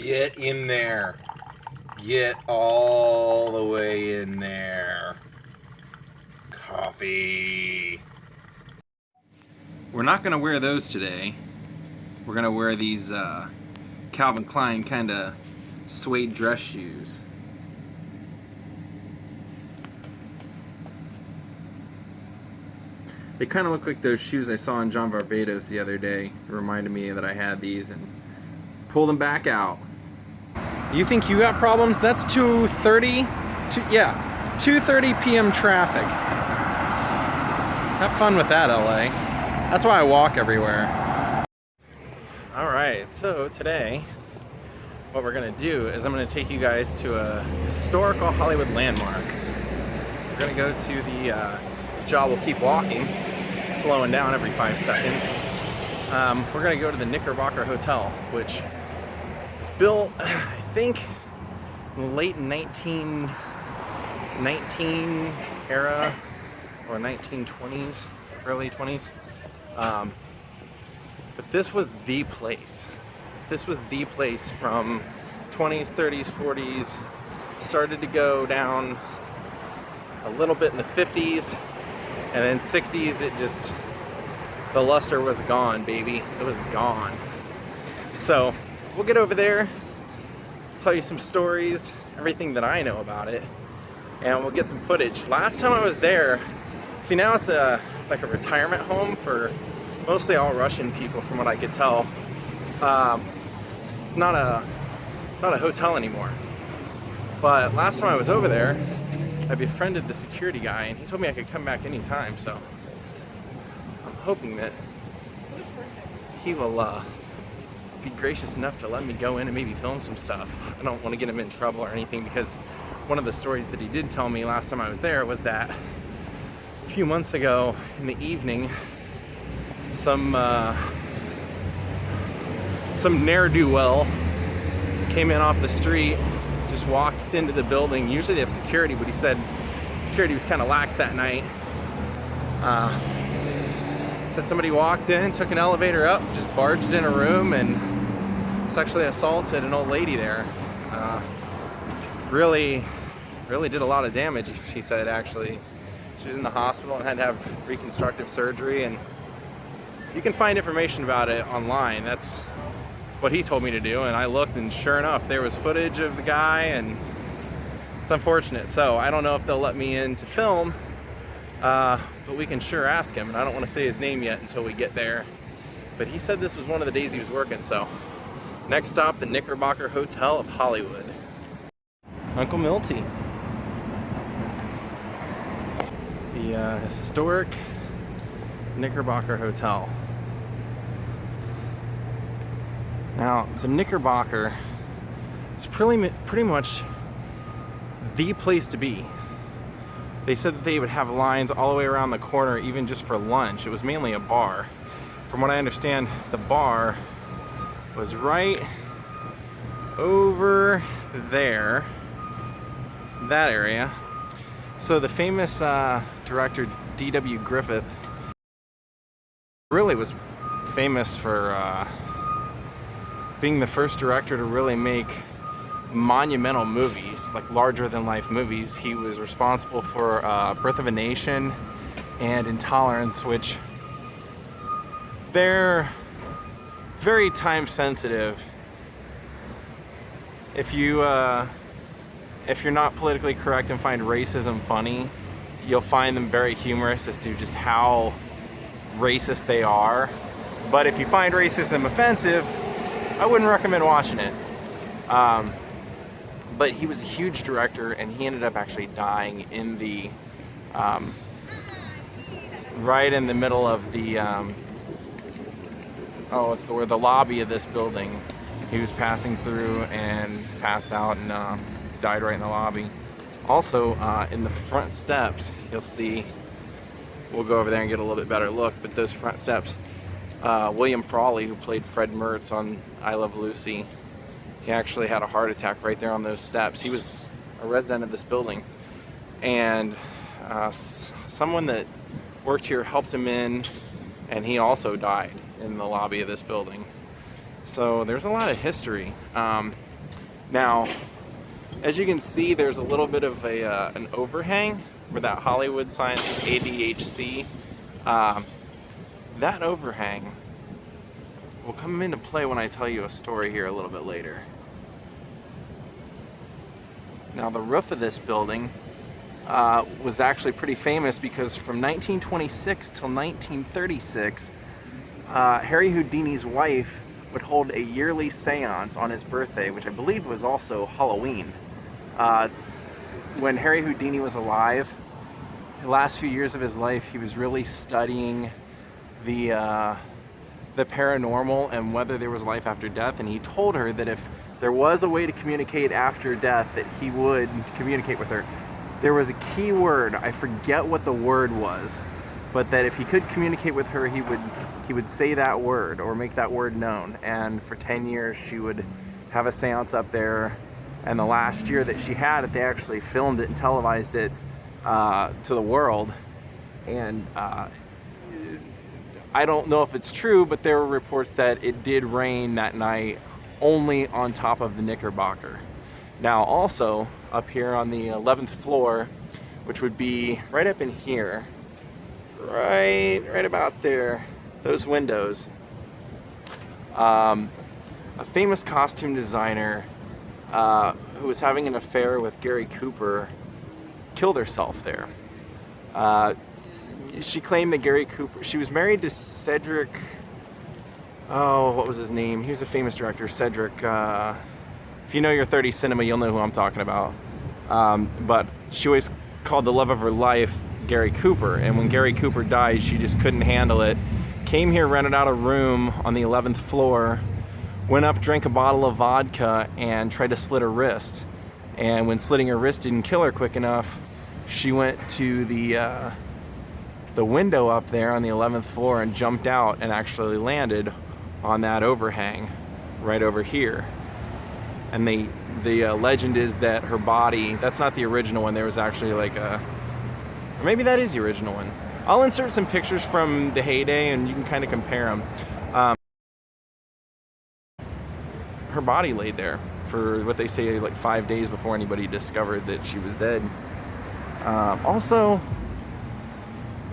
Get in there. Get all the way in there. Coffee. We're not gonna wear those today. We're gonna wear these Calvin Klein kind of suede dress shoes. They kind of look like those shoes I saw in John Varvatos the other day. It reminded me that I had these and pulled them back out. You think you got problems? That's 2:30? 2:30 p.m. traffic. Have fun with that, LA. That's why I walk everywhere. Alright, so today what we're going to do is I'm going to take you guys to a historical Hollywood landmark. We're going to go to the jaw will keep walking, slowing down every 5 seconds. We're going to go to the Knickerbocker Hotel, which was built, I think, in the late 1919 era or 1920s, early 20s. But this was the place. This was the place from 20s, 30s, 40s. Started to go down a little bit in the 50s, and then 60s, it just, the luster was gone, baby. It was gone. So we'll get over there, tell you some stories, everything that I know about it, and we'll get some footage. Last time I was there, see, now it's like a retirement home for mostly all Russian people, from what I could tell. It's not a hotel anymore. But last time I was over there, I befriended the security guy, and he told me I could come back anytime. So I'm hoping that he will be gracious enough to let me go in and maybe film some stuff. I don't want to get him in trouble or anything, because one of the stories that he did tell me last time I was there was that a few months ago in the evening, some ne'er-do-well came in off the street, just walked into the building. Usually they have security, but he said security was kind of lax that night. Said somebody walked in, took an elevator up, just barged in a room and sexually assaulted an old lady there. Really did a lot of damage, she said. Actually, she was in the hospital and had to have reconstructive surgery, and you can find information about it online. That's what he told me to do, and I looked, and sure enough, there was footage of the guy, and it's unfortunate. So I don't know if they'll let me in to film, but we can sure ask him, and I don't want to say his name yet until we get there. But he said this was one of the days he was working. So next stop, the Knickerbocker Hotel of Hollywood. Uncle Milty. The historic Knickerbocker Hotel. Now, the Knickerbocker is pretty much the place to be. They said that they would have lines all the way around the corner, even just for lunch. It was mainly a bar. From what I understand, the bar was right over there, that area. So the famous director D.W. Griffith really was famous for being the first director to really make monumental movies, like larger-than-life movies. He was responsible for Birth of a Nation and Intolerance, which they're very time-sensitive. If you're not politically correct and find racism funny, you'll find them very humorous as to just how racist they are. But if you find racism offensive, I wouldn't recommend watching it. But he was a huge director, and he ended up actually dying in the right in the middle of the the lobby of this building. He was passing through and passed out and died right in the lobby. Also, in the front steps, you'll see, we'll go over there and get a little bit better look, but those front steps, William Frawley, who played Fred Mertz on I Love Lucy, he actually had a heart attack right there on those steps. He was a resident of this building, and someone that worked here helped him in, and he also died in the lobby of this building. So there's a lot of history. Now, as you can see, there's a little bit of an overhang where that Hollywood sign says ADHC. That overhang will come into play when I tell you a story here a little bit later. Now, the roof of this building was actually pretty famous because from 1926 till 1936, Harry Houdini's wife would hold a yearly seance on his birthday, which I believe was also Halloween. When Harry Houdini was alive, the last few years of his life, he was really studying the paranormal and whether there was life after death, and he told her that if there was a way to communicate after death, that he would communicate with her. There was a key word, I forget what the word was, but that if he could communicate with her, he would say that word or make that word known. And for 10 years, she would have a seance up there. And the last year that she had it, they actually filmed it and televised it to the world. And I don't know if it's true, but there were reports that it did rain that night only on top of the Knickerbocker. Now also up here on the 11th floor, which would be right up in here, right about there, those windows, a famous costume designer who was having an affair with Gary Cooper killed herself there. She claimed that Gary Cooper, she was married to Cedric, oh, what was his name? He was a famous director, Cedric. If you know your 30s cinema, you'll know who I'm talking about. But she always called the love of her life Gary Cooper. And when Gary Cooper died, she just couldn't handle it. Came here, rented out a room on the 11th floor, went up, drank a bottle of vodka, and tried to slit her wrist. And when slitting her wrist didn't kill her quick enough, she went to the window up there on the 11th floor and jumped out and actually landed on that overhang right over here. And the legend is that her body, that's not the original one, there was actually like or maybe that is the original one. I'll insert some pictures from the heyday and you can kind of compare them. Her body laid there for what they say like 5 days before anybody discovered that she was dead. Also,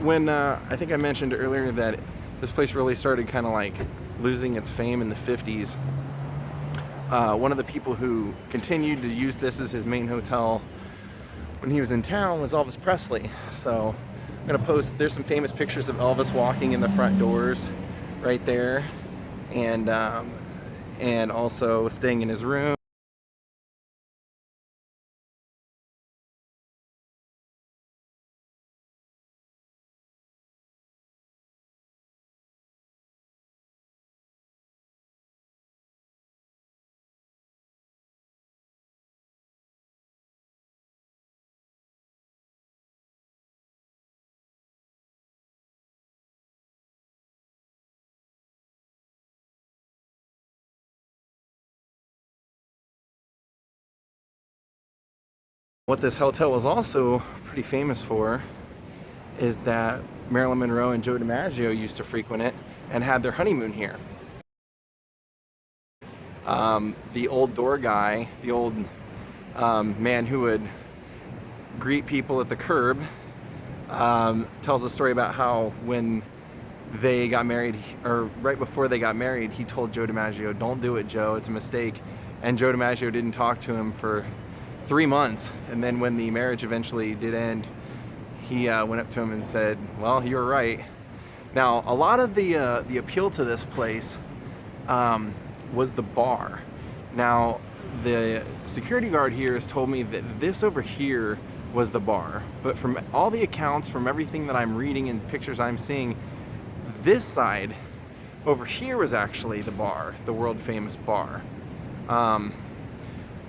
when I think I mentioned earlier that this place really started kind of like losing its fame in the 50s. One of the people who continued to use this as his main hotel when he was in town was Elvis Presley. So I'm gonna post, there's some famous pictures of Elvis walking in the front doors right there, and also staying in his room. What this hotel was also pretty famous for is that Marilyn Monroe and Joe DiMaggio used to frequent it and had their honeymoon here. The old door guy, the old man who would greet people at the curb, tells a story about how when they got married, or right before they got married, he told Joe DiMaggio, "Don't do it, Joe, it's a mistake." And Joe DiMaggio didn't talk to him for 3 months, and then when the marriage eventually did end, he went up to him and said, "Well, you were right." Now, a lot of the appeal to this place was the bar. Now, the security guard here has told me that this over here was the bar, but from all the accounts, from everything that I'm reading and pictures I'm seeing, this side over here was actually the bar, the world famous bar.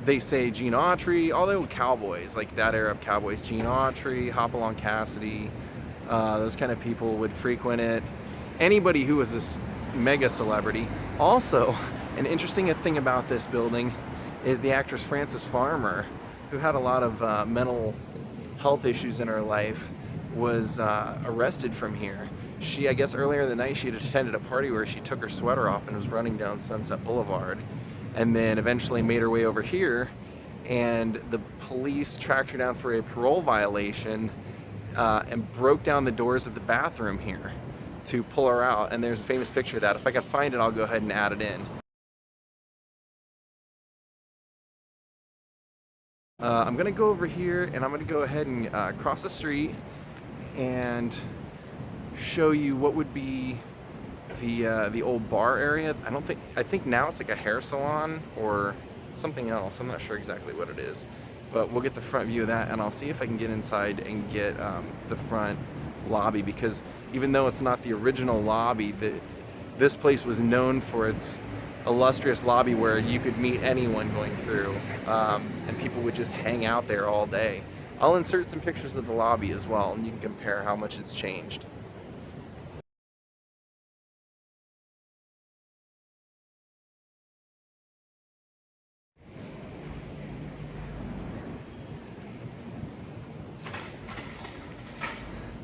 They say Gene Autry, all the old cowboys, like that era of cowboys, Gene Autry, Hopalong Cassidy, those kind of people would frequent it. Anybody who was a mega celebrity. Also, an interesting thing about this building is the actress Frances Farmer, who had a lot of mental health issues in her life, was arrested from here. She, I guess earlier in the night, she had attended a party where she took her sweater off and was running down Sunset Boulevard. and then eventually made her way over here, and the police tracked her down for a parole violation and broke down the doors of the bathroom here to pull her out. And there's a famous picture of that. If I can find it, I'll go ahead and add it in. I'm gonna go over here and I'm gonna go ahead and cross the street and show you what would be the old bar area. I think now it's like a hair salon or something else. I'm not sure exactly what it is, but we'll get the front view of that, and I'll see if I can get inside and get the front lobby, because even though it's not the original lobby, this place was known for its illustrious lobby where you could meet anyone going through, and people would just hang out there all day. I'll insert some pictures of the lobby as well, and you can compare how much it's changed.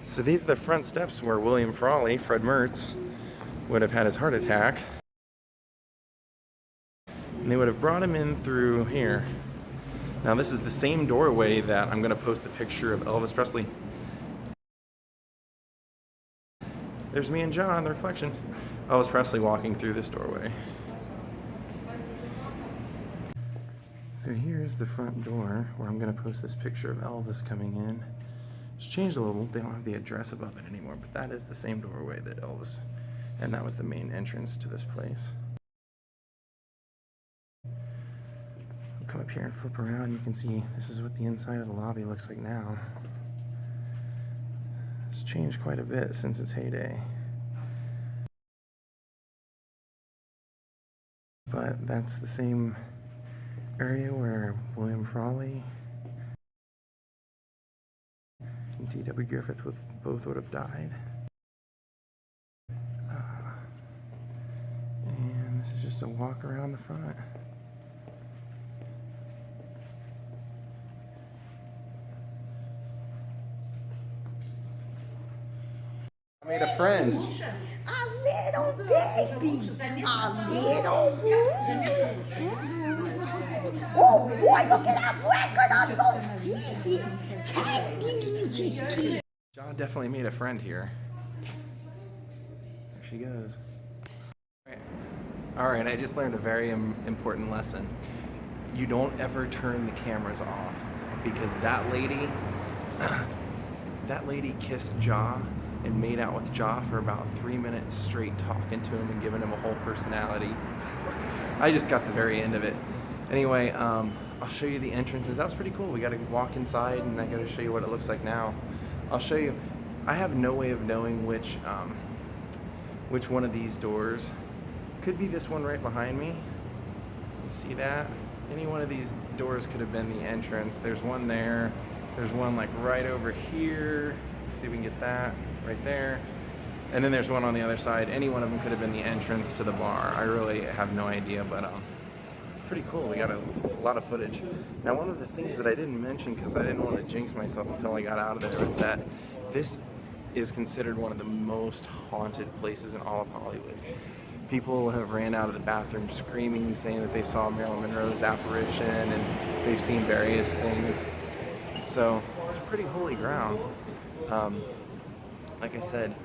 So these are the front steps where William Frawley, Fred Mertz, would have had his heart attack. And they would have brought him in through here. Now this is the same doorway that I'm going to post a picture of Elvis Presley. There's me and John, the reflection. Elvis Presley walking through this doorway. So here's the front door where I'm going to post this picture of Elvis coming in. It's changed a little. They don't have the address above it anymore, but that is the same doorway that Elvis, and that was the main entrance to this place. I'll come up here and flip around. You can see this is what the inside of the lobby looks like now. It's changed quite a bit since its heyday. But that's the same area where William Frawley and D.W. Griffith both would have died. And this is just a walk around the front. I made a friend. A little baby. A little. Oh boy, look at that record on those kisses. Ten delicious kisses. John definitely made a friend here. There she goes. Alright, I just learned a very important lesson. You don't ever turn the cameras off, because that lady kissed Ja and made out with Ja for about 3 minutes straight, talking to him and giving him a whole personality. I just got the very end of it. Anyway, I'll show you the entrances. That was pretty cool. We got to walk inside, and I got to show you what it looks like now. I'll show you. I have no way of knowing which one of these doors. Could be this one right behind me. You see that? Any one of these doors could have been the entrance. There's one there. There's one like right over here. See if we can get that right there. And then there's one on the other side. Any one of them could have been the entrance to the bar. I really have no idea, but pretty cool. We got a lot of footage. Now, one of the things that I didn't mention, because I didn't want to jinx myself until I got out of there, was that this is considered one of the most haunted places in all of Hollywood. People have ran out of the bathroom screaming, saying that they saw Marilyn Monroe's apparition, and they've seen various things. So it's pretty holy ground. Like I said,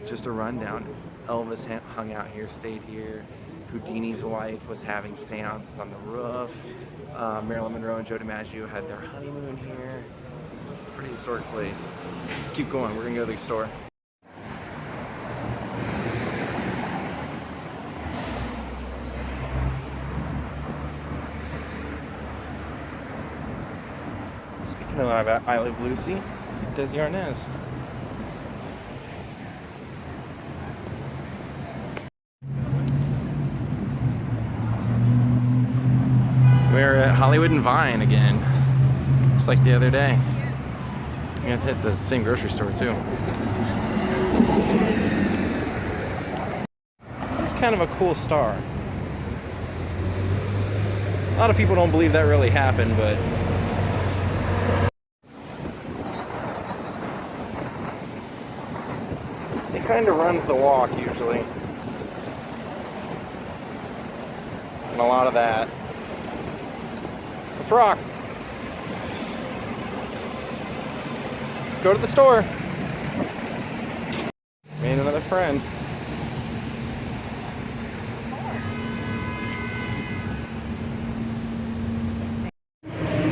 just a rundown. Elvis hung out here, stayed here. Houdini's wife was having seances on the roof. Marilyn Monroe and Joe DiMaggio had their honeymoon here. It's a pretty historic place. Let's keep going. We're gonna go to the store. Speaking of I Live Lucy, Daze Arnaz. We're at Hollywood and Vine again, just like the other day. I'm gonna hit the same grocery store too. This is kind of a cool star. A lot of people don't believe that really happened, but it kind of runs the walk usually. and a lot of that. Let's rock. Go to the store. Made another friend.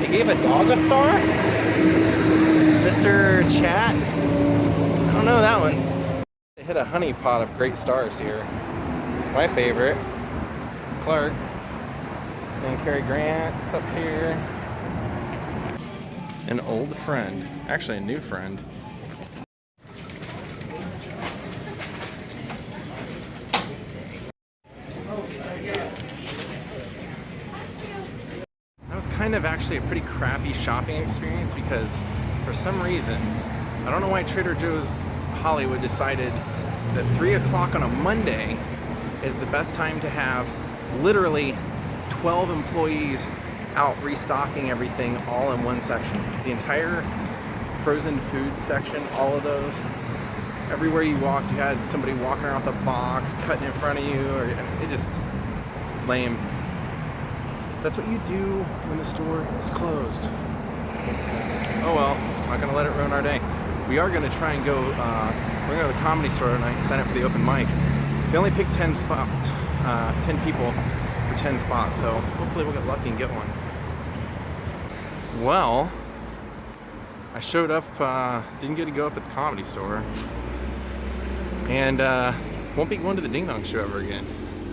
They gave a dog a star? Mr. Chat? I don't know that one. They hit a honey pot of great stars here. My favorite. Clark. And Cary Grant's up here. An old friend. Actually a new friend. That was kind of actually a pretty crappy shopping experience because for some reason, I don't know why Trader Joe's Hollywood decided that 3 o'clock on a Monday is the best time to have literally 12 employees out restocking everything all in one section. The entire frozen food section, all of those. Everywhere you walked, you had somebody walking around with a box, cutting in front of you, or it just lame. That's what you do when the store is closed. Oh well, not gonna let it ruin our day. We are gonna try and go, we're gonna go to the Comedy Store tonight and sign up for the open mic. They only picked 10 spots, 10 people for 10 spots, so hopefully we'll get lucky and get one. Well, I showed up, didn't get to go up at the Comedy Store, and won't be going to the Ding Dong Show ever again.